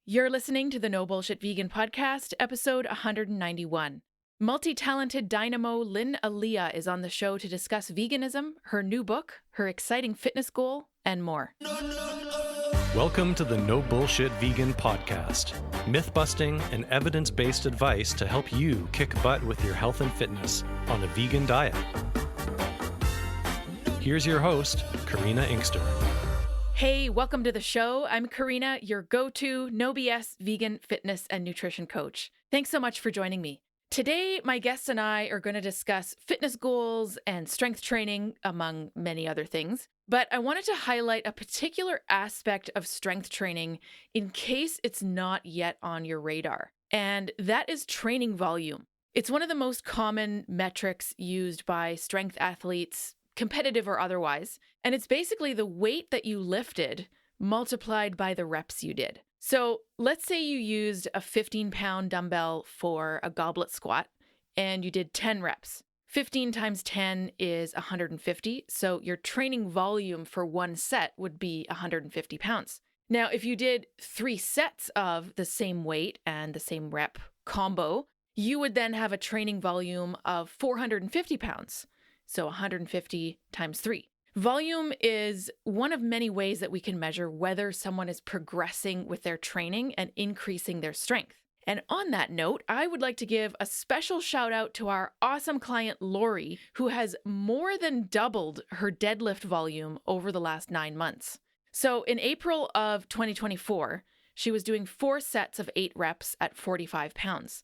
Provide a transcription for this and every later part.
You're listening to the No Bullshit Vegan Podcast, episode 191. Multi-talented dynamo Lynn Aliya is on the show to discuss veganism, her new book, her exciting fitness goal, and more. Welcome to the No Bullshit Vegan Podcast. Myth-busting and evidence-based advice to help you kick butt with your health and fitness on a vegan diet. Here's your host, Karina Inkster. Hey, welcome to the show. I'm Karina, your go-to no BS vegan fitness and nutrition coach. Thanks so much for joining me. Today, my guests and I are going to discuss fitness goals and strength training, among many other things. But I wanted to highlight a particular aspect of strength training in case it's not yet on your radar, and that is training volume. It's one of the most common metrics used by strength athletes, competitive or otherwise, and it's basically the weight that you lifted multiplied by the reps you did. So let's say you used a 15-pound dumbbell for a goblet squat and you did 10 reps. 15 times 10 is 150, so your training volume for one set would be 150 pounds. Now, if you did 3 sets of the same weight and the same rep combo, you would then have a training volume of 450 pounds. So 150 times 3. Volume is one of many ways that we can measure whether someone is progressing with their training and increasing their strength. And on that note, I would like to give a special shout out to our awesome client, Lori, who has more than doubled her deadlift volume over the last 9 months. So in April of 2024, she was doing 4 sets of 8 reps at 45 pounds.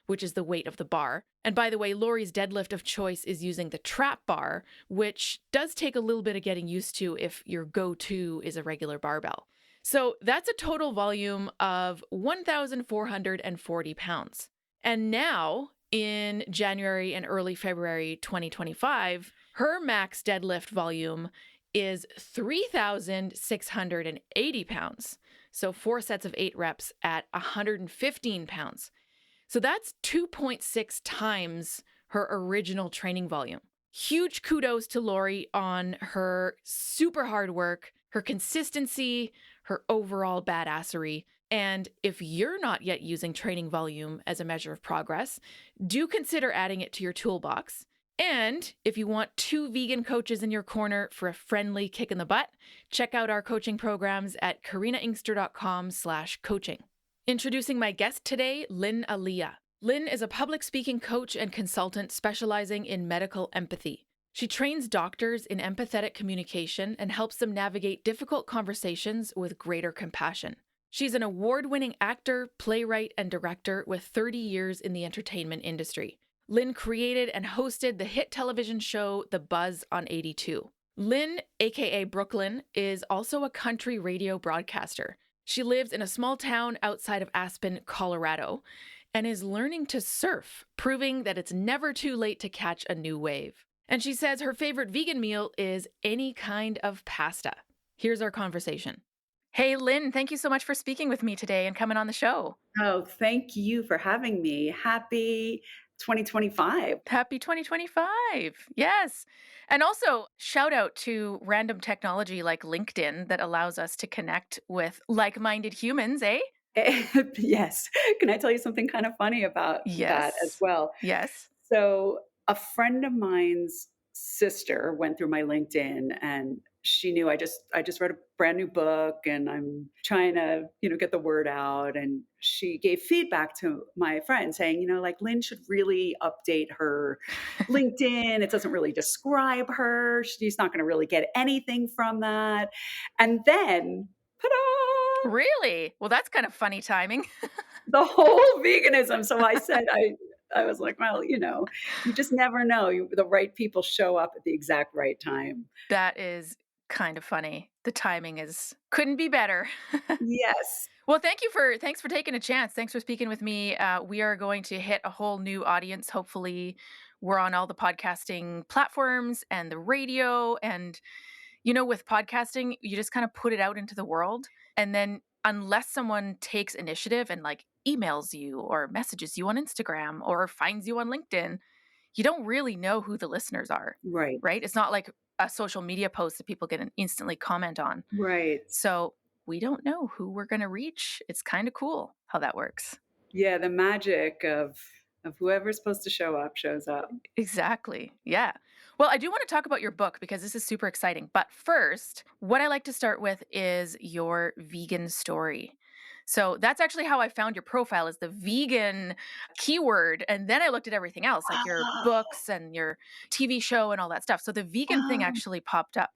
Which is the weight of the bar. And by the way, Lori's deadlift of choice is using the trap bar, which does take a little bit of getting used to if your go-to is a regular barbell. So that's a total volume of 1,440 pounds. And now, in January and early February 2025, her max deadlift volume is 3,680 pounds. So 4 sets of 8 reps at 115 pounds. So that's 2.6 times her original training volume. Huge kudos to Lori on her super hard work, her consistency, her overall badassery. And if you're not yet using training volume as a measure of progress, do consider adding it to your toolbox. And if you want 2 vegan coaches in your corner for a friendly kick in the butt, check out our coaching programs at karinainkster.com/coaching. Introducing my guest today, Lynn Aliya. Lynn is a public speaking coach and consultant specializing in medical empathy. She trains doctors in empathetic communication and helps them navigate difficult conversations with greater compassion. She's an award-winning actor, playwright, and director with 30 years in the entertainment industry. Lynn created and hosted the hit television show The Buzz on 82. Lynn, aka Brooklyn, is also a country radio broadcaster. She lives in a small town outside of Aspen, Colorado, and is learning to surf, proving that it's never too late to catch a new wave. And she says her favorite vegan meal is any kind of pasta. Here's our conversation. Hey, Lynn, thank you so much for speaking with me today and coming on the show. Oh, thank you for having me. Happy 2025. Happy 2025. Yes. And also, shout out to random technology like LinkedIn that allows us to connect with like-minded humans, eh? Yes. Can I tell you something kind of funny about that as well? Yes. So, a friend of mine's sister went through my LinkedIn and she knew I just read a brand new book and I'm trying to, get the word out. And she gave feedback to my friend saying, like Lynn should really update her LinkedIn. It doesn't really describe her. She's not going to really get anything from that. And then, ta-da! Really? Well, that's kind of funny timing. The whole veganism. So I said, I was like, well, you just never know. The right people show up at the exact right time. That is kind of funny. The timing couldn't be better. Yes. Well, thanks for taking a chance. Thanks for speaking with me. We are going to hit a whole new audience. Hopefully we're on all the podcasting platforms and the radio. And, with podcasting, you just kind of put it out into the world. And then unless someone takes initiative and emails you or messages you on Instagram or finds you on LinkedIn, you don't really know who the listeners are. Right. Right? It's not like a social media post that people can instantly comment on. Right. So we don't know who we're going to reach. It's kind of cool how that works. Yeah, the magic of whoever's supposed to show up shows up. Exactly. Yeah. Well, I do want to talk about your book because this is super exciting. But first, what I like to start with is your vegan story. So that's actually how I found your profile, is the vegan keyword. And then I looked at everything else, like your Oh, books and your TV show and all that stuff. So the vegan thing oh, actually popped up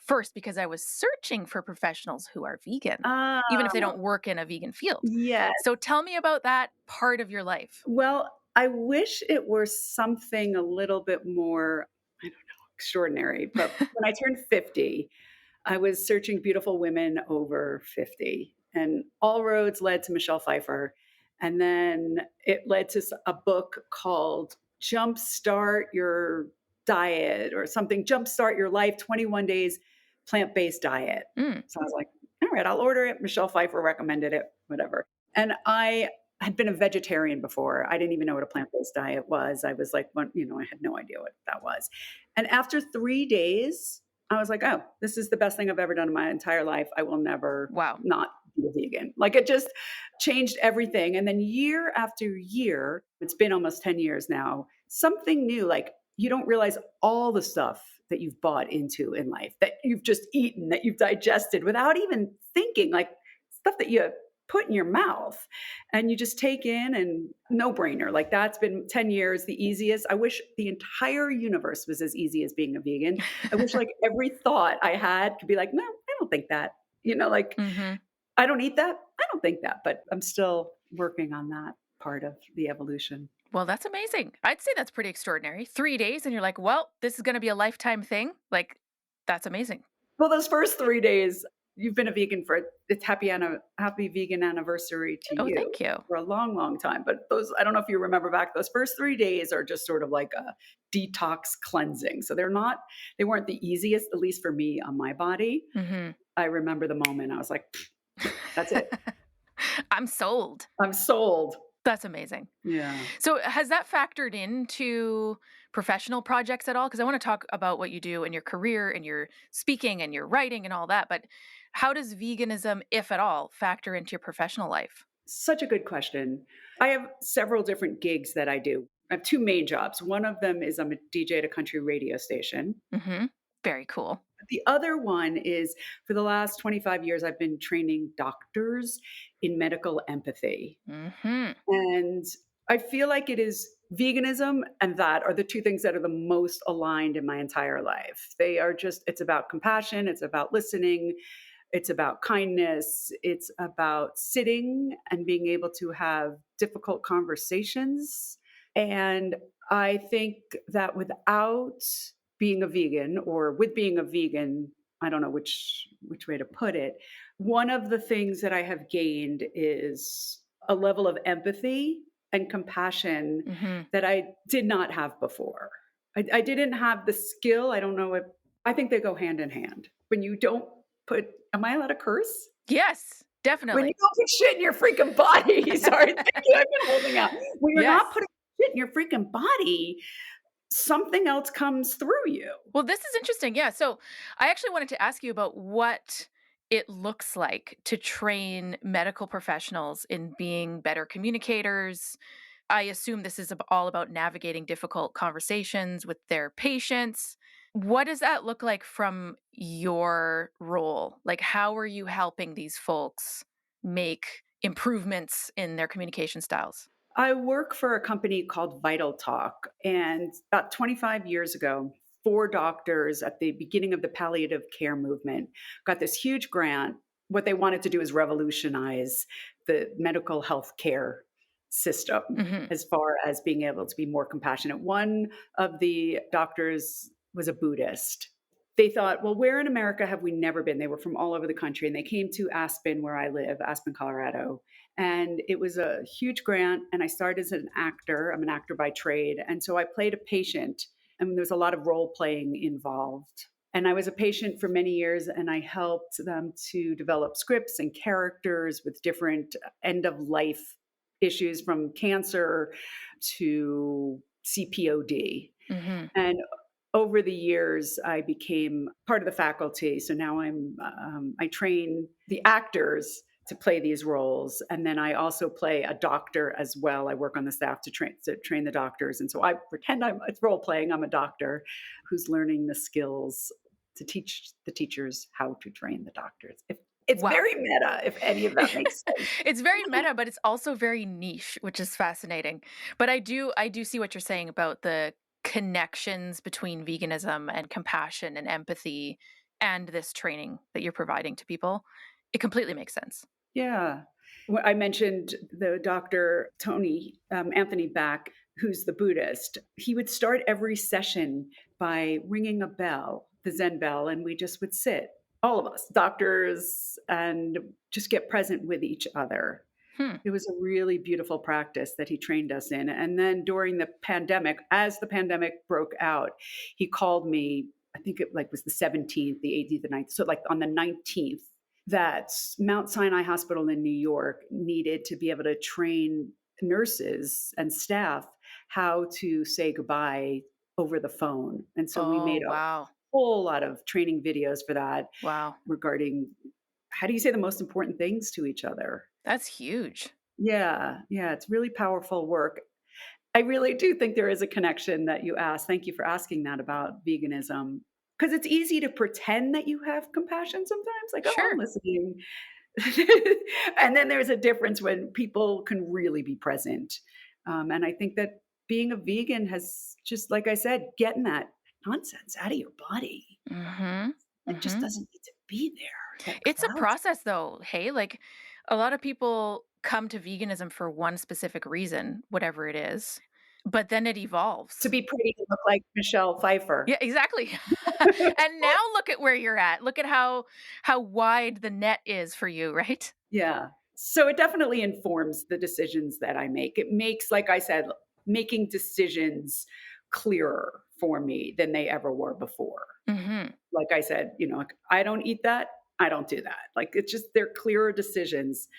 first because I was searching for professionals who are vegan, even if they oh, don't work in a vegan field. yes. So tell me about that part of your life. Well, I wish it were something a little bit more, I don't know, extraordinary. But when I turned 50, I was searching beautiful women over 50, and all roads led to Michelle Pfeiffer. And then it led to a book called Jumpstart Your Diet or something, Jumpstart Your Life 21 Days Plant Based Diet. Mm. So I was like, all right, I'll order it. Michelle Pfeiffer recommended it, whatever. And I had been a vegetarian before. I didn't even know what a plant based diet was. I was like, well, I had no idea what that was. And after 3 days, I was like, oh, this is the best thing I've ever done in my entire life. I will never Wow. not be a vegan. Like it just changed everything. And then year after year, it's been almost 10 years now, something new, like you don't realize all the stuff that you've bought into in life, that you've just eaten, that you've digested without even thinking, like stuff that you put in your mouth and you just take in, and no brainer. Like that's been 10 years, the easiest. I wish the entire universe was as easy as being a vegan. I wish like every thought I had could be like, no, I don't think that, like Mm-hmm. I don't eat that. I don't think that, but I'm still working on that part of the evolution. Well, that's amazing. I'd say that's pretty extraordinary. 3 days, and you're like, well, this is going to be a lifetime thing. Like, that's amazing. Well, those first 3 days, you've been a vegan for it's happy vegan anniversary to Oh, you thank you. for a long, long time. But those, I don't know if you remember back, those first 3 days are just sort of like a detox cleansing. So they weren't the easiest, at least for me on my body. Mm-hmm. I remember the moment I was like, that's it. I'm sold. I'm sold. That's amazing. Yeah. So, has that factored into professional projects at all? Because I want to talk about what you do in your career and your speaking and your writing and all that. But how does veganism, if at all, factor into your professional life? Such a good question. I have several different gigs that I do. I have two main jobs. One of them is I'm a DJ at a country radio station. Mm-hmm. Very cool. The other one is for the last 25 years, I've been training doctors in medical empathy. Mm-hmm. And I feel like it is veganism and that are the two things that are the most aligned in my entire life. They are just, it's about compassion, it's about listening, it's about kindness, it's about sitting and being able to have difficult conversations. And I think that without being a vegan, or with being a vegan, I don't know which way to put it. One of the things that I have gained is a level of empathy and compassion Mm-hmm. that I did not have before. I didn't have the skill. I don't know if I think they go hand in hand. When you don't put, am I allowed to curse? Yes, When you definitely. don't put shit in your freaking body. Sorry, thank you. I've been holding out. When you're Yes. not putting shit in your freaking body, something else comes through you. Well, this is interesting. Yeah. So I actually wanted to ask you about what it looks like to train medical professionals in being better communicators. I assume this is all about navigating difficult conversations with their patients. What does that look like from your role? Like, how are you helping these folks make improvements in their communication styles? I work for a company called Vital Talk. And about 25 years ago, four doctors at the beginning of the palliative care movement got this huge grant. What they wanted to do is revolutionize the medical health care system Mm-hmm. as far as being able to be more compassionate. One of the doctors was a Buddhist. They thought, well, where in America have we never been? They were from all over the country, and they came to Aspen, where I live, Aspen, Colorado. And it was a huge grant. And I started as an actor. I'm an actor by trade. And so I played a patient, and there's a lot of role playing involved. And I was a patient for many years, and I helped them to develop scripts and characters with different end of life issues, from cancer to CPOD. Mm-hmm. And over the years, I became part of the faculty. So now I train the actors to play these roles, and then I also play a doctor as well. I work on the staff to train the doctors, and so I pretend it's role playing. I'm a doctor who's learning the skills to teach the teachers how to train the doctors. If it's Wow. very meta, if any of that makes sense. It's very meta, but it's also very niche, which is fascinating. But I do see what you're saying about the connections between veganism and compassion and empathy and this training that you're providing to people. It completely makes sense. Yeah. Well, I mentioned the Dr. Anthony Back, who's the Buddhist. He would start every session by ringing a bell, the Zen bell, and we just would sit, all of us, doctors, and just get present with each other. Hmm. It was a really beautiful practice that he trained us in. And then during the pandemic, as the pandemic broke out, he called me, I think it was the 17th, the 18th, the 19th. So like on the 19th, that Mount Sinai Hospital in New York needed to be able to train nurses and staff how to say goodbye over the phone. And so we Oh, made a wow. whole lot of training videos for that Wow. regarding how do you say the most important things to each other. That's huge. Yeah, yeah, it's really powerful work. I really do think there is a connection that you asked. Thank you for asking that about veganism. Because it's easy to pretend that you have compassion sometimes, like, oh, I'm Sure. listening. And then there's a difference when people can really be present. And I think that being a vegan has just, like I said, getting that nonsense out of your body. Mhm. It just Mhm. doesn't need to be there. That It's a clouds. process though. Hey, like a lot of people come to veganism for one specific reason, whatever it is, but then it To evolves. be pretty to look like Michelle Pfeiffer. Yeah, exactly. And now look at where you're at. Look at how wide the net is for you, right? Yeah. So it definitely informs the decisions that I make. It makes, like I said, making decisions clearer for me than they ever were before. Mhm. Like I said, like, I don't eat that. I don't do that. Like it's just they're clearer decisions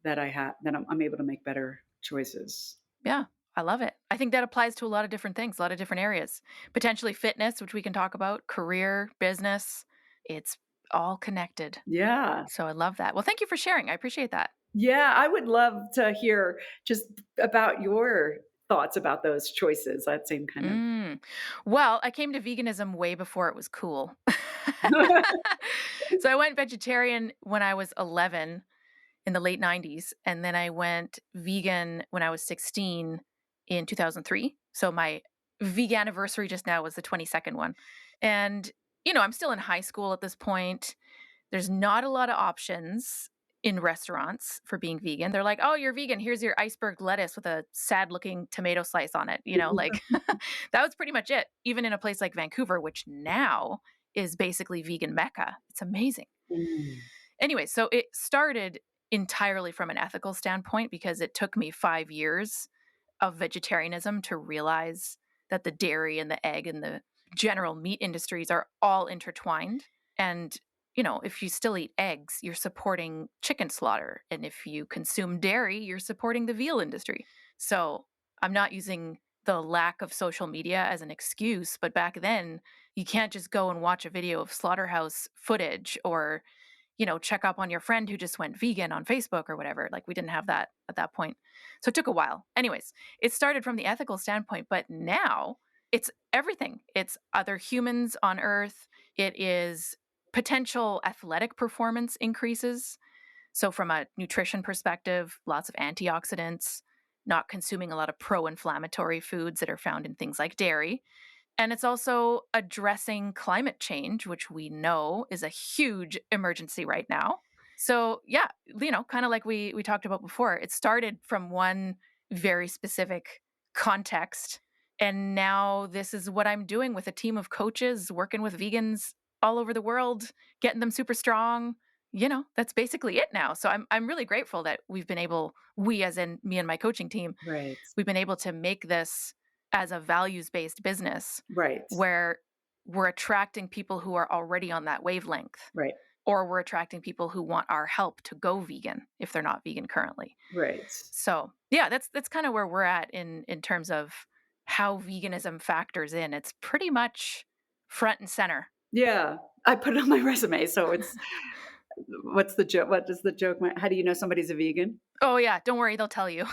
that I have that I'm able to make better choices. Yeah, I love it. I think that applies to a lot of different things, a lot of different areas. Potentially fitness, which we can talk about, career, business. It's all connected. Yeah. So I love that. Well, thank you for sharing. I appreciate that. Yeah, I would love to hear just about your thoughts about those choices. That same kind of Mm. Well, I came to veganism way before it was cool. So I went vegetarian when I was 11 in the late 90s, and then I went vegan when I was 16 in 2003. So my vegan anniversary just now was the 22nd one. And, I'm still in high school at this point. There's not a lot of options in restaurants for being vegan. They're like, "Oh, you're vegan. Here's your iceberg lettuce with a sad-looking tomato slice on it." Like that was pretty much it. Even in a place like Vancouver, which now is basically vegan mecca. It's amazing. Mm. Anyway, so it started entirely from an ethical standpoint because it took me 5 years of vegetarianism to realize that the dairy and the egg and the general meat industries are all intertwined. And, if you still eat eggs, you're supporting chicken slaughter. And if you consume dairy, you're supporting the veal industry. So I'm not using the lack of social media as an excuse, but back then, you can't just go and watch a video of slaughterhouse footage or check up on your friend who just went vegan on Facebook or whatever. Like we didn't have that at that point. So it took a while. Anyways, it started from the ethical standpoint, but now it's everything. It's other humans on Earth. It is potential athletic performance increases. So from a nutrition perspective, lots of antioxidants, not consuming a lot of pro-inflammatory foods that are found in things like dairy. And it's also addressing climate change, which we know is a huge emergency right now. So, yeah, kind of like we talked about before, it started from one very specific context. And now this is what I'm doing with a team of coaches, working with vegans all over the world, getting them super strong. That's basically it now. So I'm really grateful that we as in me and my coaching team, Right. we've been able to make this as a values-based business Right. where we're attracting people who are already on that wavelength, Right. or we're attracting people who want our help to go vegan if they're not vegan currently. Right. So yeah, that's kind of where we're at in terms of how veganism factors in. It's pretty much front and center. Yeah. I put it on my resume, so it's what's the joke? What does the joke how do you know somebody's a vegan? Oh yeah, don't worry, they'll tell you.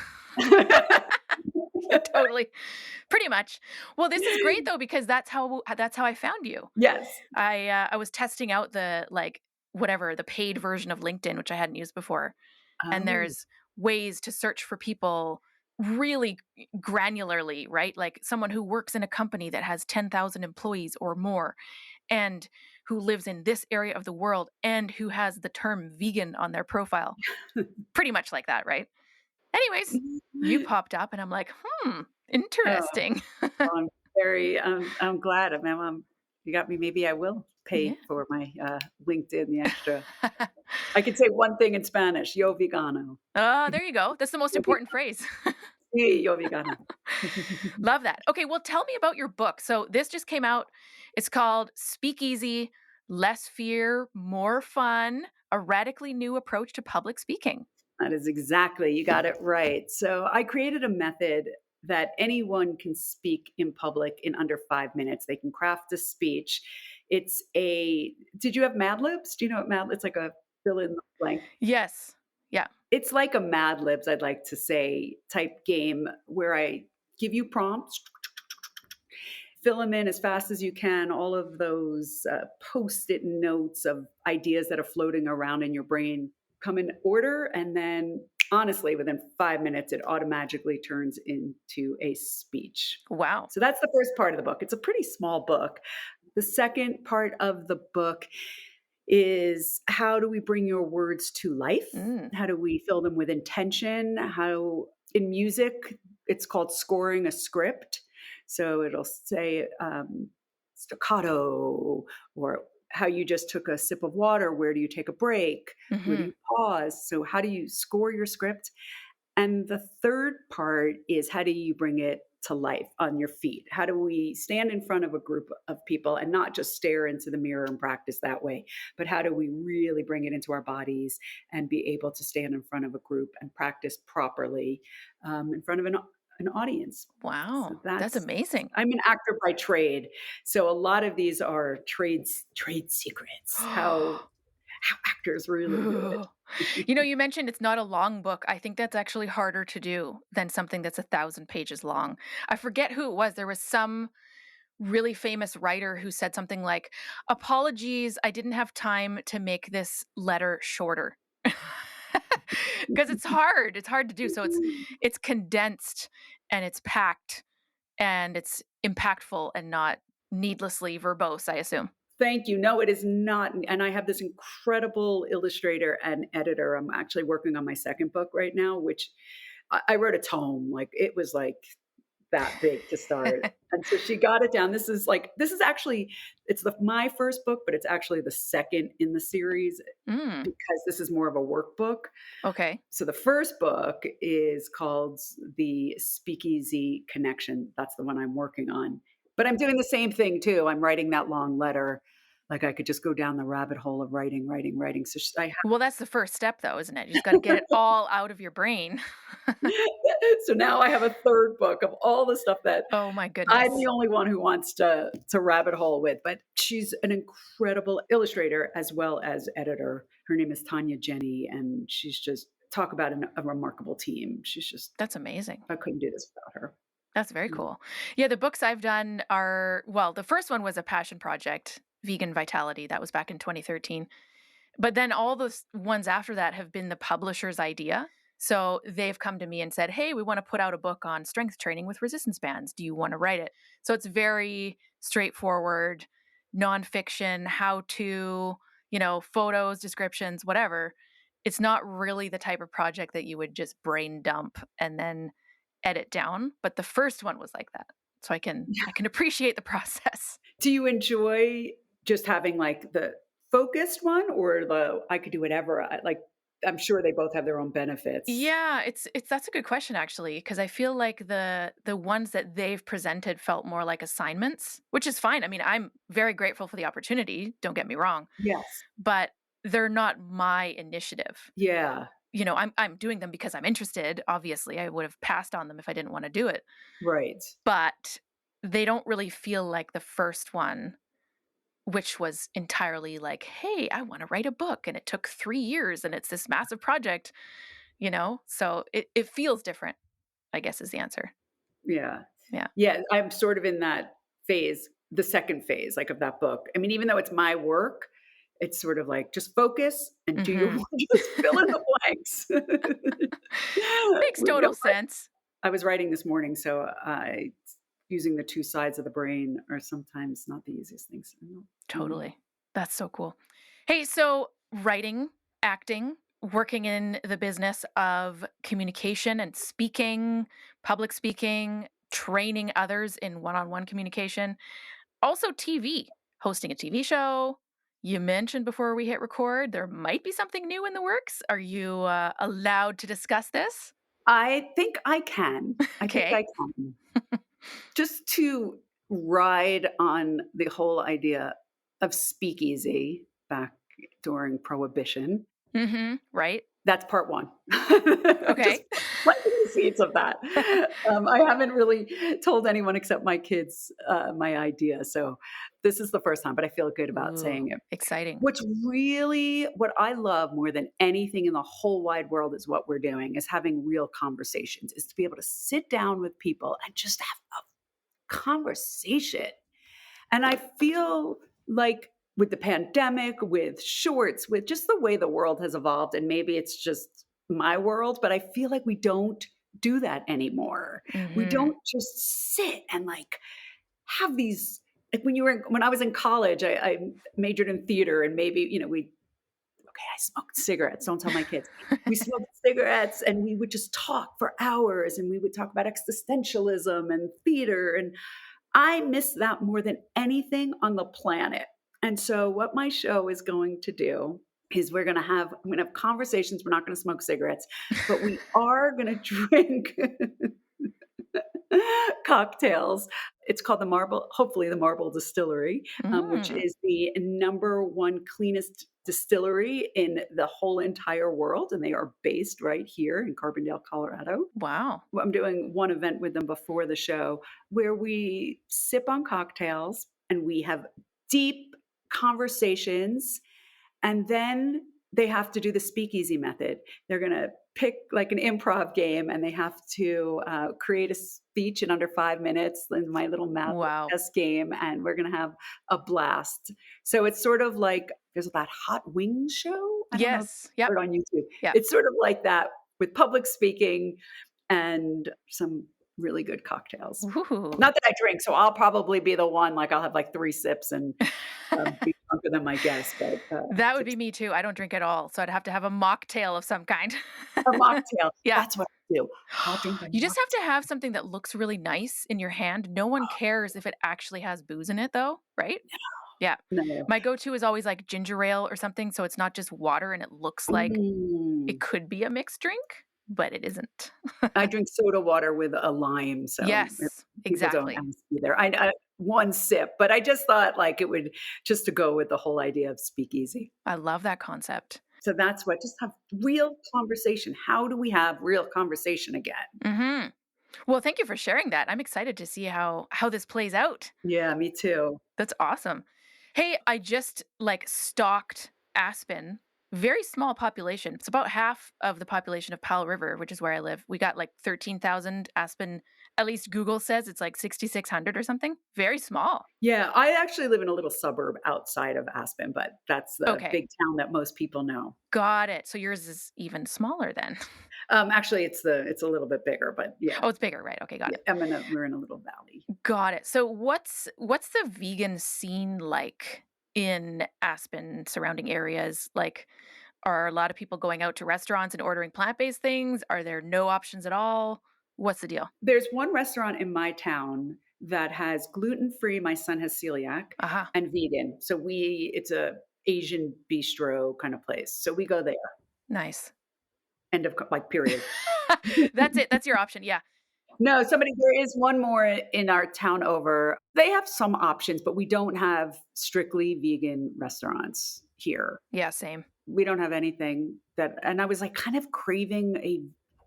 Totally. Pretty much. Well, this is great though because that's how I found you. Yes. I was testing out the whatever, the paid version of LinkedIn, which I hadn't used before. And Oh. there's ways to search for people really granularly, right? Like someone who works in a company that has 10,000 employees or more and who lives in this area of the world and who has the term vegan on their profile. Pretty much like that, right? Anyways, you popped up and I'm like, Oh, interesting. I'm very I'm glad. You got me. Maybe I will Yeah. pay for my LinkedIn the extra. I could say one thing in Spanish, yo vegano. Oh, there you go. That's the most Yo important phrase. sí, yo vegano. Love that. Okay, well, tell me about your book. So this just came out. It's called Speakeasy, Less Fear, More Fun, a radically new approach to public speaking. That is exactly, you got it right. So I created a method that anyone can speak in public in under 5 minutes. They can craft a speech. Did you have Mad Libs? Do you know what Mad It's like a fill in the blank. Yes. Yeah. It's like a Mad Libs, I'd like to say, type game where I give you prompts, fill them in as fast as you can, all of those post-it notes of ideas that are floating around in your brain come in order, and then honestly within 5 minutes it automatically turns into a speech. Wow. So that's the first part of the book. It's a pretty small book. The second part of the book is how do we bring your words to life? Mm. How do we fill them with intention? How in music, it's called scoring a script. So it'll say staccato, or how you just took a sip of water. Where do you take a break? Where do Hmm. you pause? So, how do you score your script? And the third part is how do you bring it to life on your feet? How do we stand in front of a group of people and not just stare into the mirror and practice that way, but how do we really bring it into our bodies and be able to stand in front of a group and practice properly in front of an audience? So Wow. That's amazing. I'm an actor by trade. So a lot of these are trade secrets, how actors really do it. You mentioned it's not a long book. I think that's actually harder to do than something that's 1,000 pages long. I forget who it was. There was some really famous writer who said something like, "Apologies, I didn't have time to make this letter shorter." Because it's hard. It's hard to do. So it's condensed and it's packed and it's impactful and not needlessly verbose, I assume. Thank you. No, it is not. And I have this incredible illustrator and editor. I'm actually working on my second book right now, which I wrote a tome. Like it was like that big to start. And so she got it down. This is actually, it's my first book, but it's actually the second in the series Mm, because this is more of a workbook. okay. So the first book is called The Speakeasy Connection. That's the one I'm working on. But I'm doing the same thing too. I'm writing that long letter. Like I could just go down the rabbit hole of writing, writing, writing. So Well, that's the first step, though, isn't it? You just got to get it all out of your brain. so now I have a third book of all the stuff that Oh my I'm the goodness. only one who wants to rabbit hole with. But she's an incredible illustrator as well as editor. Her name is Tanya Jenny, and she's just talk about a remarkable team. She's just That's amazing. I couldn't do this without her. That's very cool. Yeah, the books I've done are, well, the first one was a passion project, Vegan Vitality. That was back in 2013. But then all the ones after that have been the publisher's idea. So they've come to me and said, "Hey, we want to put out a book on strength training with resistance bands. Do you want to write it?" So it's very straightforward, nonfiction, how to, photos, descriptions, whatever. It's not really the type of project that you would just brain dump and then edit down. But the first one was like that. So I can appreciate the process. Do you enjoy just having like the focused one or the I could do whatever? Like I'm sure they both have their own benefits. Yeah, it's that's a good question actually, because I feel like the ones that they've presented felt more like assignments, which is fine. I mean, I'm very grateful for the opportunity, don't get me wrong, Yes. but they're not my initiative. Yeah. I'm doing them because I'm interested. Obviously, I would have passed on them if I didn't want to do it. Right. But they don't really feel like the first one, which was entirely like, hey, I want to write a book. And it took 3 years and it's this massive project, So it feels different, I guess is the answer. Yeah. Yeah. Yeah. I'm sort of in that phase, the second phase, like of that book. I mean, even though it's my work, it's sort of like just focus and do your Mhm. work, just fill in the blanks. Makes total sense. I was writing this morning, so using the two sides of the brain are sometimes not the easiest things. Totally. That's so cool. Hey, so writing, acting, working in the business of communication and speaking, public speaking, training others in one-on-one communication, also TV, hosting a TV show. You mentioned before we hit record, there might be something new in the works. Are you allowed to discuss this? I think I can. I think Okay. I can. Just to ride on the whole idea of speakeasy back during Prohibition. Right. That's part one. Okay. Just planting the seeds of that. I haven't really told anyone except my kids my idea. So this is the first time, but I feel good about Ooh, saying it. exciting. What I love more than anything in the whole wide world is what we're doing, is having real conversations, is to be able to sit down with people and just have a conversation. And I feel like with the pandemic, with shorts, with just the way the world has evolved, and maybe it's just my world, but I feel like we don't do that anymore. We Hmm. don't just sit and like have these, like when I was in college, I majored in theater, and maybe, I smoked cigarettes. Don't tell my kids. We smoked cigarettes and we would just talk for hours, and we would talk about existentialism and theater. And I miss that more than anything on the planet. And so what my show is going to do is I'm going to have conversations. We're not going to smoke cigarettes, but we are going to drink cocktails. It's called hopefully the Marble Distillery, which Mm, is the number one cleanest distillery in the whole entire world. And they are based right here in Carbondale, Colorado. wow. I'm doing one event with them before the show where we sip on cocktails and we have deep conversations, and then they have to do the speakeasy method. They're going to pick like an improv game, and they have to create a speech in under 5 minutes in my little math Wow. test game, and we're going to have a blast. So it's sort of like there's that Hot Wings show. I don't know if Yes. you've Yep. heard on YouTube. Yep. It's sort of like that with public speaking and some really good cocktails. Ooh. Not that I drink, so I'll probably be the one, like I'll have like 3 sips and be drunker than my guests, but That would be me too. I don't drink at all, so I'd have to have a mocktail of some kind. a mocktail. Yeah. That's what I do. I'll drink a You just have to mocktail. have something that looks really nice in your hand. No one cares if it actually has booze in it though, right? Yeah. No. My go-to is always like ginger ale or something, so it's not just water and it looks like it Mm. could be a mixed drink, but it isn't. I drink soda water with a lime, so Yes, people don't exactly. ask either. I one sip, but I just thought like it would just to go with the whole idea of speakeasy. I love that concept. So that's what, just have real conversation. How do we have real conversation again? Hmm. Well, thank you for sharing that. I'm excited to see how this plays out. Yeah, me too. That's awesome. Hey, I just like stalked Aspen. Very small population. It's about half of the population of Powell River, which is where I live. We got like 13,000. Aspen, at least Google says it's like 6,600 or something. Very small. Yeah, I actually live in a little suburb outside of Aspen, but that's the Okay. big town that most people know. Got it. So yours is even smaller then. Actually, it's a little bit bigger, but yeah, Oh, it's bigger, right? Okay, got yeah. it. We're in a little valley. Got it. So what's the vegan scene like in Aspen surrounding areas? Like, are a lot of people going out to restaurants and ordering plant-based things? Are there no options at all? What's the deal? There's one restaurant in my town that has gluten-free. My son has celiac, Uh-huh. and vegan. So it's a Asian bistro kind of place. So we go there. Nice. End of period. That's it. That's your option. Yeah. No, there is one more in our town over. They have some options, but we don't have strictly vegan restaurants here. Yeah, same. We don't have anything that, and I was like kind of craving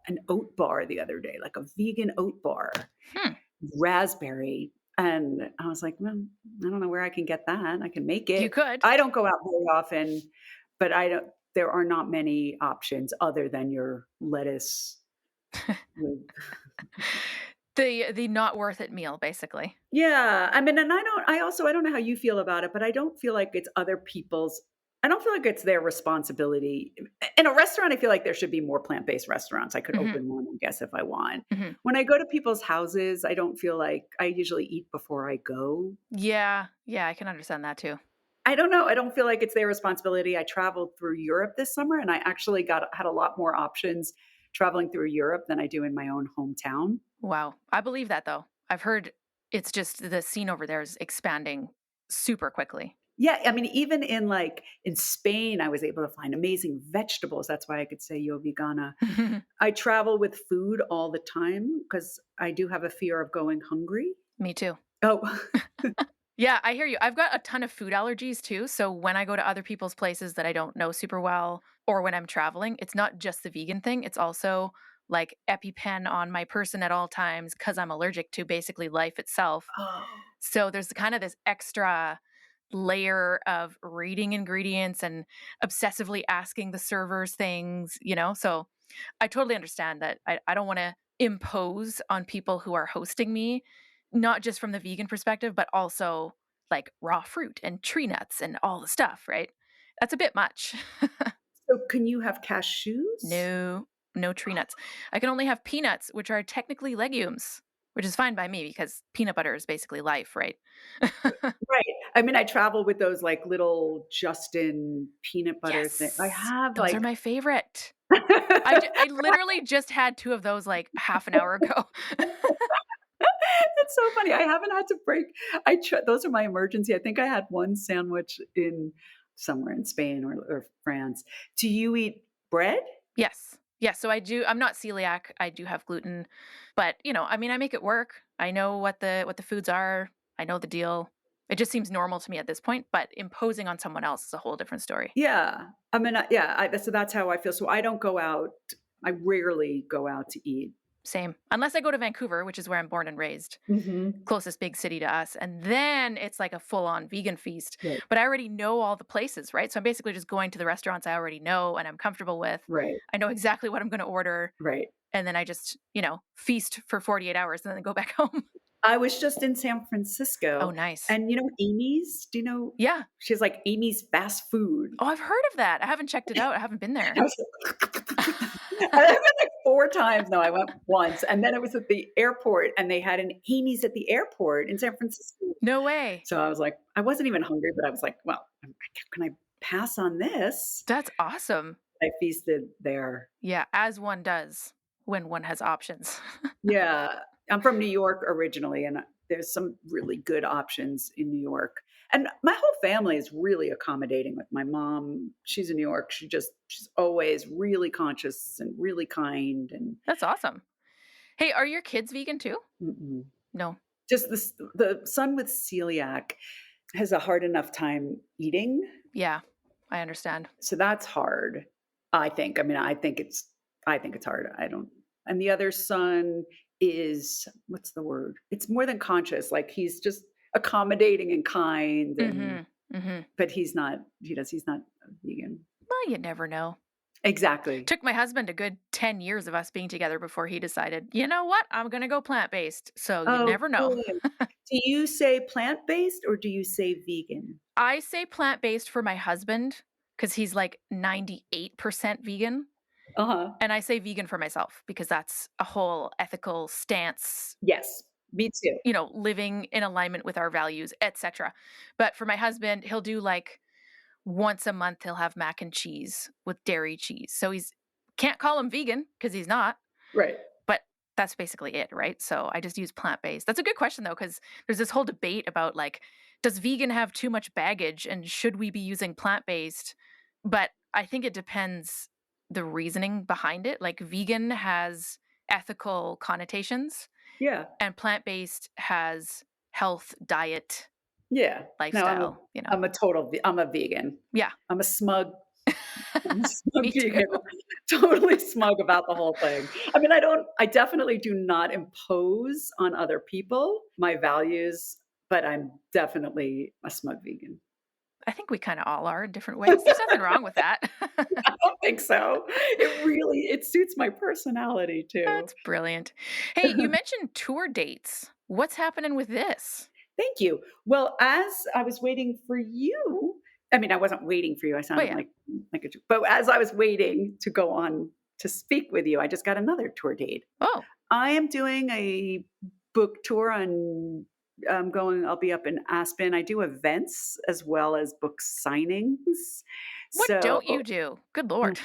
an oat bar the other day, like a vegan oat bar, Hmm. raspberry. And I was like, well, I don't know where I can get that. I can make You it. could. I don't go out very often, but there are not many options other than your lettuce with, The not worth it meal, basically. yeah. I mean, and I don't know how you feel about it, but I don't feel like it's other people's, I don't feel like it's their responsibility. In a restaurant, I feel like there should be more plant-based restaurants. I could Hmm. open one, I guess, if I want. Hmm. When I go to people's houses, I don't feel like I usually eat before I go. Yeah, I can understand that too. I don't know. I don't feel like it's their responsibility. I traveled through Europe this summer, and I actually had a lot more options traveling through Europe than I do in my own hometown. Wow. I believe that though. I've heard it's just the scene over there is expanding super quickly. Yeah, I mean, even in Spain, I was able to find amazing vegetables. That's why I could say Yo Vegana. I travel with food all the time because I do have a fear of going hungry. Me too. Oh, Yeah, I hear you. I've got a ton of food allergies too. So when I go to other people's places that I don't know super well, or when I'm traveling, it's not just the vegan thing. It's also like EpiPen on my person at all times because I'm allergic to basically life itself. oh, So there's kind of this extra layer of reading ingredients and obsessively asking the servers things. So I totally understand that I don't want to impose on people who are hosting me, not just from the vegan perspective, but also like raw fruit and tree nuts and all the stuff, right? That's a bit much. so can you have cashews? No, no tree nuts. I can only have peanuts, which are technically legumes, which is fine by me because peanut butter is basically life, right? Right. I mean, I travel with those like little Justin peanut butter thing. I Yes, have those are like my favorite. I literally just had 2 of those like half an hour ago. It's so funny. I haven't had to break. Those are my emergency. I think I had one sandwich in somewhere in Spain or France. Do you eat bread? Yes. Yes, so I do. I'm not celiac. I do have gluten, but I mean, I make it work. I know what the foods are. I know the deal. It just seems normal to me at this point, but imposing on someone else is a whole different story. Yeah. I mean, so that's how I feel. So I don't go out. I rarely go out to eat. Same. Unless I go to Vancouver, which is where I'm born and raised, Hmm. closest big city to us, and then it's like a full-on vegan feast. Right. But I already know all the places, right? So I'm basically just going to the restaurants I already know and I'm comfortable with. Right. I know exactly what I'm going to order, Right. and then I just, feast for 48 hours and then go back home. I was just in San Oh, Francisco, nice. and Amy's. Do you know? Yeah. She has like Amy's fast food. Oh, I've heard of that. I haven't checked it out. I haven't been there. I was I've been like 4 times now. I went once, and then it was at the airport, and they had an Amy's at the airport in San Francisco. No way. So I was like, I wasn't even hungry, but I was like, well, can I pass on this? That's awesome. I feasted there. Yeah, as one does when one has options. Yeah. I'm from New York originally, and there's some really good options in New York. And my whole family is really accommodating. With my mom, she's in New York. She's always really conscious and really kind. And That's awesome. Hey, are your kids vegan too? mm-mm. No. Just the son with celiac has a hard enough time eating. Yeah, I understand. So that's hard. I think. I mean, I think it's hard. I don't. And the other son is, what's the word? It's more than conscious. Like he's just accommodating and kind, and Mm-hmm. Mm-hmm. but he's not. He's not vegan. Well, you never know. Exactly. Took my husband a good 10 years of us being together before he decided, you know what? I'm going to go plant-based. So you Oh, never know. good. Do you say plant-based or do you say vegan? I say plant-based for my husband because he's like 98% vegan. Uh-huh. And I say vegan for myself because that's a whole ethical stance, Yes. Me too. living in alignment with our values, etc. But for my husband, he'll do like once a month he'll have mac and cheese with dairy cheese. So he's can't call him vegan because he's not, Right. but that's basically it, right? So I just use plant-based. That's a good question though, because there's this whole debate about like, does vegan have too much baggage and should we be using plant-based? But I think it depends the reasoning behind it. Like vegan has ethical connotations Yeah. and plant-based has health, diet, Yeah. No, lifestyle, I'm a vegan. Yeah. I'm a smug I'm smug Me too. vegan, totally smug about the whole thing. I mean, I definitely do not impose on other people my values, but I'm definitely a smug vegan. I think we kind of all are in different ways. There's nothing wrong with that. I don't think so. It suits my personality too. That's brilliant. Hey, you mentioned tour dates. What's happening with this? Thank you. Well, as I was waiting for you, I mean, I wasn't waiting for you. I Oh, sounded yeah. like a, but as I was waiting to go on to speak with you, I just got another tour date. Oh, I am doing a book tour on I'll be up in Aspen. I do events as well as book signings. what So, don't you do? Good Lord.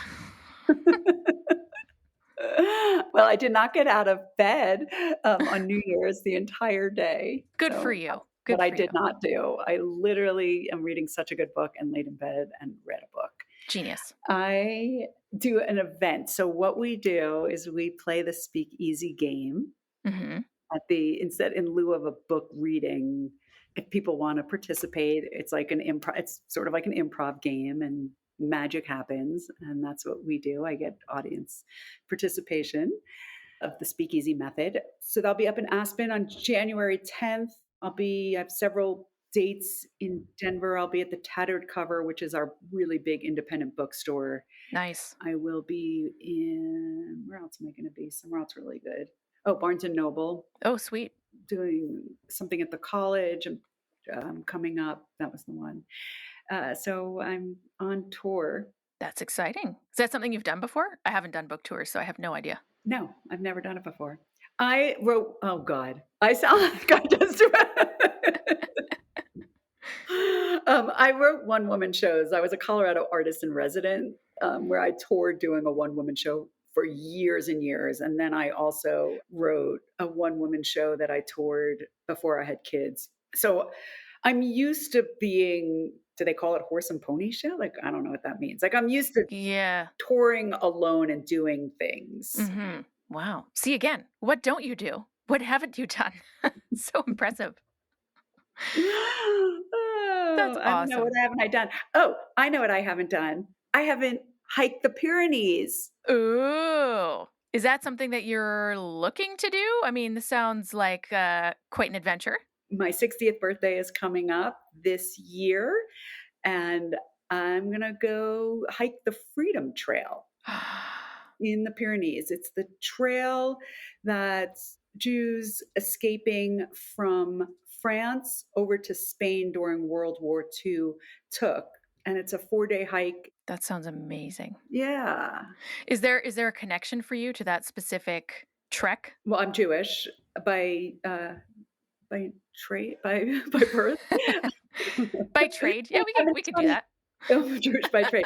well, I did not get out of bed on New Year's the entire day. Good for So you. what Good I for you. did not do. I literally am reading such a good book and laid in bed and read a book. Genius. I do an event. So what we do is we play the speakeasy game Hmm. at the instead in lieu of a book reading. If people want to participate, it's like an improv. It's sort of like an improv game, and magic happens, and that's what we do. I get audience participation of the speakeasy method. So they'll be up in Aspen on January 10th. I have several dates in Denver. I'll be at the Tattered Cover, which is our really big independent bookstore. Nice. I will be in, where else am I going to be? Somewhere else really good. Oh, Barnes and Noble, Oh, sweet. doing something at the college. Coming up. That was the one. So I'm on tour. That's exciting. Is that something you've done before? I haven't done book tours, so I have no idea. No, I've never done it before. I wrote, oh God, I sound like I just I wrote one woman shows. I was a Colorado artist in resident where I toured doing a one woman show for years and years. And then I also wrote a one woman show that I toured before I had kids. So I'm used to being, do they call it horse and pony show? Like, I don't know what that means. Like, I'm used to Yeah. touring alone and doing things. Hmm. Wow. See again, what don't you do? What haven't you done? So impressive. That's Oh, I don't know what awesome. haven't I done. Oh, I know what I haven't done. I haven't hiked the Pyrenees. Ooh. Is that something that you're looking to do? I mean, this sounds like quite an adventure. My 60th birthday is coming up this year, and I'm going to go hike the Freedom Trail in the Pyrenees. It's the trail that Jews escaping from France over to Spain during World War II took. And it's a 4-day hike. That sounds amazing. Yeah. Is there a connection for you to that specific trek? Well, I'm Jewish by trade, by birth. By trade? Yeah, And we it's could do funny. that. I'm Jewish by trade.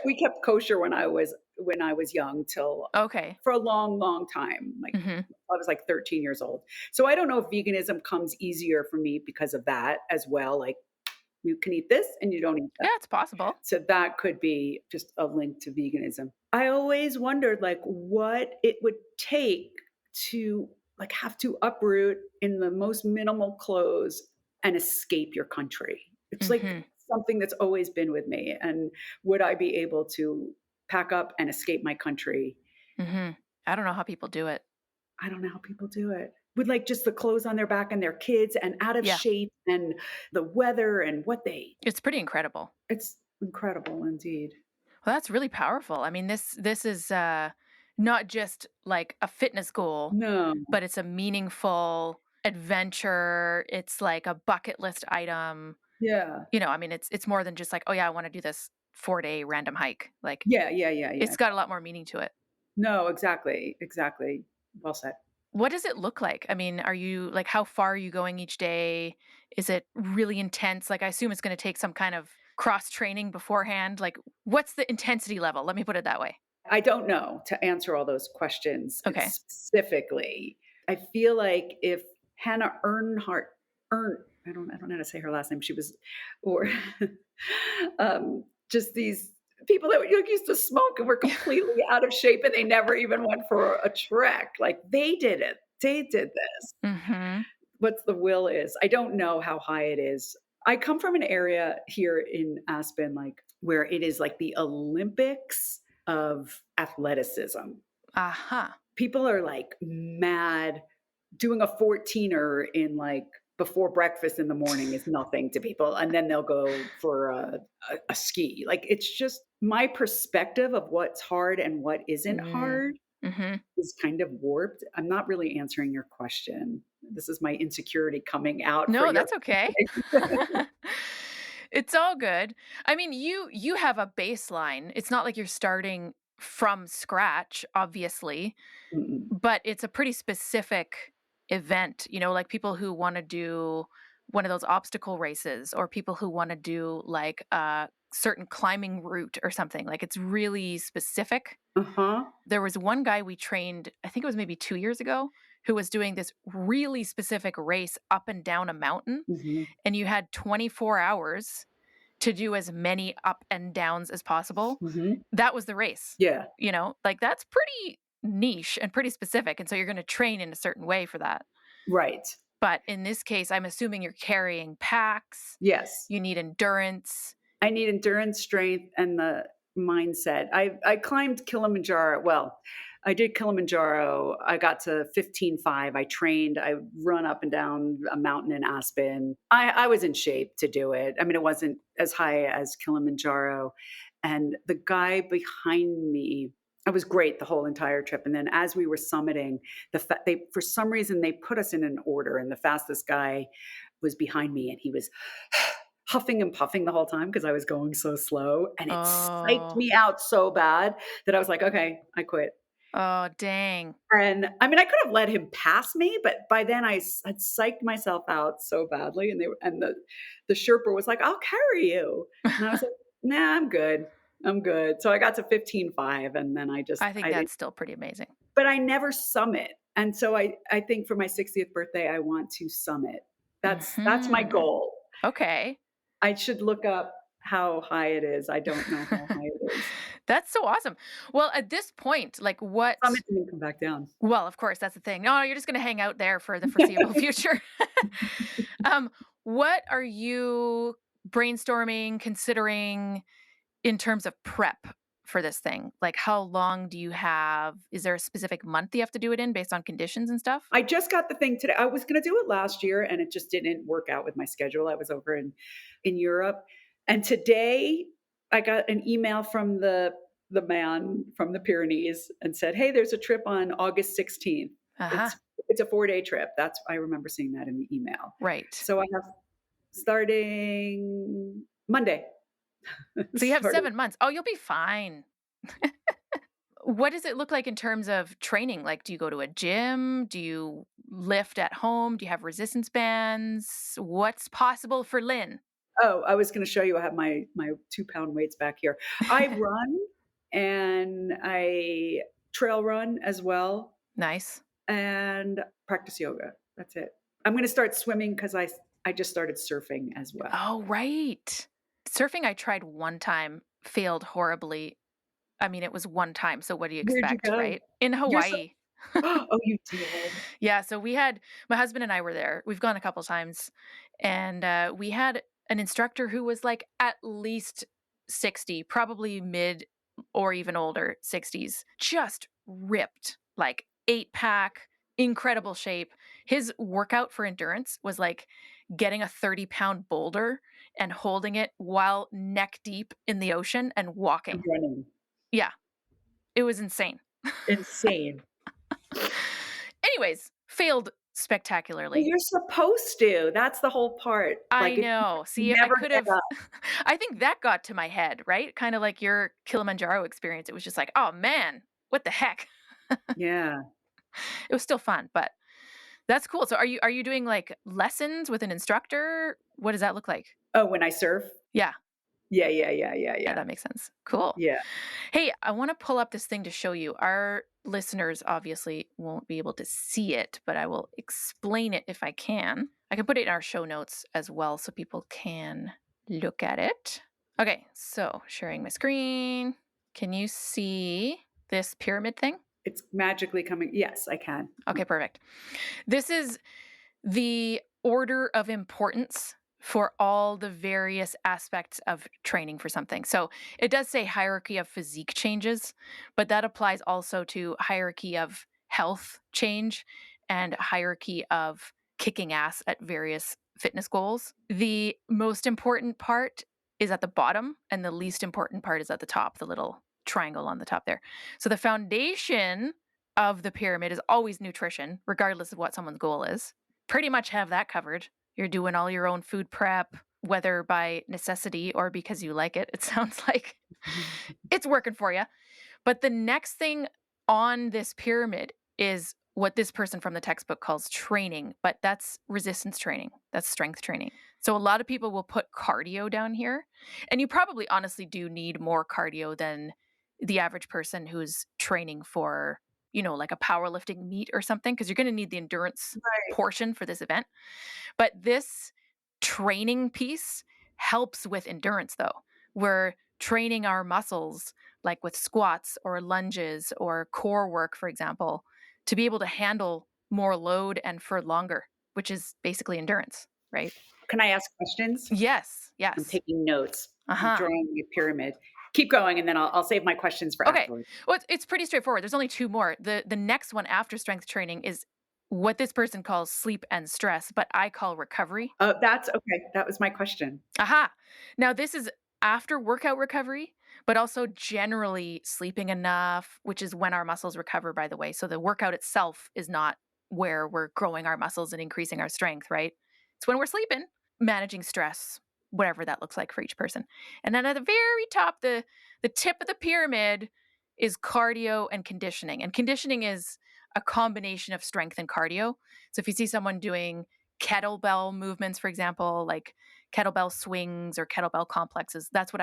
We kept kosher when I was young till Okay. for a long, long time. Like Hmm. I was like 13 years old. So I don't know if veganism comes easier for me because of that as well. Like you can eat this and you don't eat that. Yeah, it's possible. So that could be just a link to veganism. I always wondered like what it would take to like have to uproot in the most minimal clothes and escape your country. It's like Hmm. something that's always been with me. And would I be able to pack up and escape my country? Hmm. I don't know how people do it. I don't know how people do it. With like just the clothes on their back and their kids and out of Yeah, shape and the weather and what they, it's pretty incredible. it's incredible indeed. Well, that's really powerful. I mean, this is not just like a fitness goal, No. but it's a meaningful adventure. It's like a bucket list item. Yeah. I mean, it's more than just like, oh yeah, I want to do this 4-day random hike. Like, Yeah, yeah, yeah, yeah. it's got a lot more meaning to it. No, exactly, exactly. Well said. What does it look like? I mean, are you like, how far are you going each day? Is it really intense? Like, I assume it's going to take some kind of cross training beforehand. Like, what's the intensity level? Let me put it that way. I don't know to answer all those questions Okay. specifically. I feel like if Hannah Earnhardt, I don't know how to say her last name. She was, or just these people that used to smoke and were completely out of shape and they never even went for a trek. Like they did it. They did this. Mm-hmm. What's the will is. I don't know how high it is. I come from an area here in Aspen, like where it is like the Olympics of athleticism. Aha. People are like mad. Doing a 14er in like before breakfast in the morning is nothing to people. And then they'll go for a ski. Like it's just my perspective of what's hard and what isn't hard Mm-hmm. is kind of warped. I'm not really answering your question. This is my insecurity coming out for No, your that's okay. It's all good. I mean, you have a baseline. It's not like you're starting from scratch, obviously, Mm-mm. but it's a pretty specific event, like people who want to do one of those obstacle races or people who want to do like a certain climbing route or something. Like it's really specific. Uh-huh. There was one guy we trained, I think it was maybe 2 years ago, who was doing this really specific race up and down a mountain. Mhm. And you had 24 hours to do as many up and downs as possible. Mhm. That was the race. Yeah. Like that's pretty niche and pretty specific. And so you're going to train in a certain way for that. Right. But in this case, I'm assuming you're carrying packs. Yes. You need endurance. I need endurance, strength, and the mindset. I climbed Kilimanjaro. Well, I did Kilimanjaro. I got to 15.5. I trained. I run up and down a mountain in Aspen. I was in shape to do it. I mean, it wasn't as high as Kilimanjaro. And the guy behind me, it was great the whole entire trip. And then as we were summiting, for some reason they put us in an order, and the fastest guy was behind me, and he was huffing and puffing the whole time because I was going so slow, and it psyched me out so bad that I was like, okay, I quit. Oh, dang. And I mean, I could have let him pass me, but by then I had psyched myself out so badly, and the Sherpa was like, "I'll carry you," and I was like, "Nah, I'm good. I'm good." So I got to 15.5, and then I think that's still pretty amazing. But I never summit, and so I think for my 60th birthday, I want to summit. That's my goal. Okay. I should look up how high it is. I don't know how high it is. That's so awesome. Well, at this point, like what? Summit and then come back down. Well, of course, that's the thing. No, you're just going to hang out there for the foreseeable future. What are you brainstorming, considering in terms of prep for this thing? Like how long do you have? Is there a specific month you have to do it in based on conditions and stuff? I just got the thing today. I was going to do it last year, and it just didn't work out with my schedule. I was over in Europe. And today I got an email from the man from the Pyrenees and said, "Hey, there's a trip on August 16th. Uh-huh. It's a 4-day trip." I remember seeing that in the email. Right. So I have starting Monday. So you have 7 months. Oh, you'll be fine. What does it look like in terms of training? Like, do you go to a gym? Do you lift at home? Do you have resistance bands? What's possible for Lynn? Oh, I was going to show you. I have my 2-pound weights back here. I run and I trail run as well. Nice. And practice yoga. That's it. I'm going to start swimming because I just started surfing as well. Oh, right. Surfing I tried one time, failed horribly. I mean, it was one time. So what do you expect, right? In Hawaii. Oh, you did? Yeah. So my husband and I were there. We've gone a couple times, and we had an instructor who was like at least 60, probably mid or even older 60s, just ripped, like 8-pack, incredible shape. His workout for endurance was like getting a 30-pound boulder and holding it while neck deep in the ocean and walking. Running. Yeah. It was insane. Insane. Anyways, failed spectacularly. Well, you're supposed to. That's the whole part. I know. See, if I never could give have, up. I think that got to my head, right? Kind of like your Kilimanjaro experience. It was just like, oh man, what the heck? Yeah. It was still fun, but that's cool. So are you doing like lessons with an instructor? What does that look like? Oh, when I surf? Yeah. Yeah. That makes sense. Cool. Yeah. Hey, I want to pull up this thing to show you. Our listeners obviously won't be able to see it, but I will explain it if I can. I can put it in our show notes as well so people can look at it. Okay, so sharing my screen. Can you see this pyramid thing? It's magically coming. Yes, I can. Okay, perfect. This is the order of importance for all the various aspects of training for something. So it does say hierarchy of physique changes, but that applies also to hierarchy of health change and hierarchy of kicking ass at various fitness goals. The most important part is at the bottom, and the least important part is at the top, the little triangle on the top there. So the foundation of the pyramid is always nutrition, regardless of what someone's goal is. Pretty much have that covered. You're doing all your own food prep, whether by necessity or because you like it. It sounds like it's working for you. But the next thing on this pyramid is what this person from the textbook calls training, but that's resistance training. That's strength training. So a lot of people will put cardio down here, and you probably honestly do need more cardio than the average person who's training for, like a powerlifting meet or something, because you're going to need the endurance Right. portion for this event. But this training piece helps with endurance, though. We're training our muscles, like with squats or lunges or core work, for example, to be able to handle more load and for longer, which is basically endurance, right? Can I ask questions? Yes, I'm yes. taking notes. I'm Uh-huh. drawing a pyramid. Keep going, and then I'll save my questions for Okay. afterwards. Well, it's pretty straightforward. There's only two more. The next one after strength training is what this person calls sleep and stress, but I call recovery. That's okay. That was my question. Aha. Now, this is after workout recovery, but also generally sleeping enough, which is when our muscles recover, by the way. So the workout itself is not where we're growing our muscles and increasing our strength, right? It's when we're sleeping, managing stress, whatever that looks like for each person. And then at the very top, the tip of the pyramid is cardio and conditioning. And conditioning is a combination of strength and cardio. So if you see someone doing kettlebell movements, for example, like kettlebell swings or kettlebell complexes, that's what I would